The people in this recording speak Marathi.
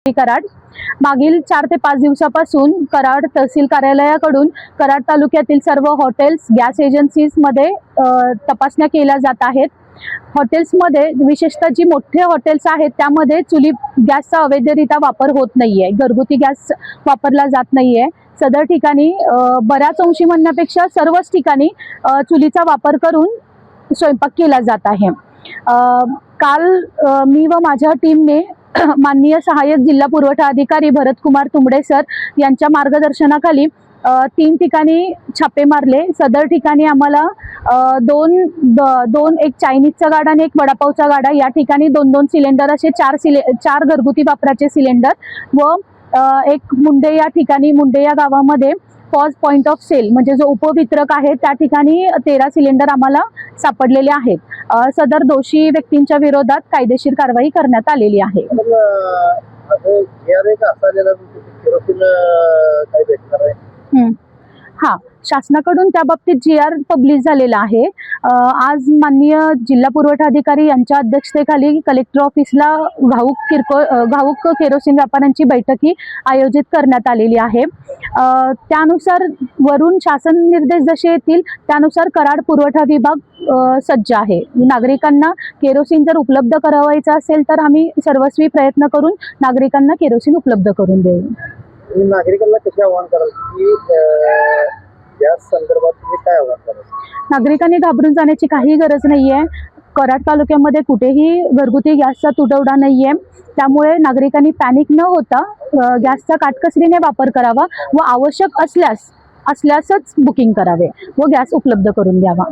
कराड मागील 4 ते 5 दिवसापासून कराड तहसील कार्यालयाकडून कराड तालुक्यातील सर्व हॉटेल्स गॅस एजन्सीज मध्ये तपासण्या केल्या जात आहेत। हॉटेल्समध्ये विशेषतः जी मोठे हॉटेल्स आहेत त्यामध्ये चुली गॅसचा अवैधरित्या वापर होत नाहीये, घरगुती गॅस वापरला जात नाहीये। सदर ठिकाणी बऱ्याच अंशी म्हणण्यापेक्षा सर्वच ठिकाणी चुलीचा वापर करून स्वयंपाक केला जात आहे। काल मी व माझ्या टीमने माननीय सहाय्यक जिल्हा पुरवठा अधिकारी भरत कुमार तुंबडे सर यांच्या मार्गदर्शनाखाली 3 ठिकाणी छापे मारले। सदर ठिकाणी आम्हाला दोन एक चायनीजचा गाडा आणि एक वडापावचा गाडा या ठिकाणी 2-2 सिलेंडर असे 4 घरगुती वापराचे सिलेंडर व एक मुंडे या ठिकाणी मुंडे या गावामध्ये पॉज पॉइंट ऑफ सेल म्हणजे जो उपवितरक आहे त्या ठिकाणी 13 सिलेंडर आम्हाला सापडलेले आहेत। सदर दोषी व्यक्तींच्या विरोधात कायदेशीर कारवाई करण्यात आलेली आहे। हा, शासनाकडून त्या बाबतीत GR पब्लिश झालेला आहे। आज माननीय जिल्हा पुरवठा अधिकारी यांच्या अध्यक्षतेखाली कलेक्टर ऑफिसला घाऊक केरोसिन व्यापाऱ्यांची बैठकी आयोजित करण्यात आलेली आहे। त्यानुसार वरून शासन निर्देश जसे येतील त्यानुसार कराड पुरवठा विभाग सज्ज आहे। नागरिकांना केरोसिन जर उपलब्ध करावायचा असेल तर आम्ही सर्वस्वी प्रयत्न करून नागरिकांना केरोसिन उपलब्ध करून देऊ। नागरिकांना कसे आवाहन कराल की गॅस संदर्भात तुम्ही काय आवाहन कराल? नागरिकांनी घाबरून जाण्याची काही गरज नाहीये। कराड तालुक्यामध्ये कुठेही घरगुती गॅसचा तुटवडा नाहीये, त्यामुळे नागरिकांनी पॅनिक न होता गॅसचा काटकसरीने वापर करावा व आवश्यक असल्यासच बुकिंग करावे व गॅस उपलब्ध करून द्यावा।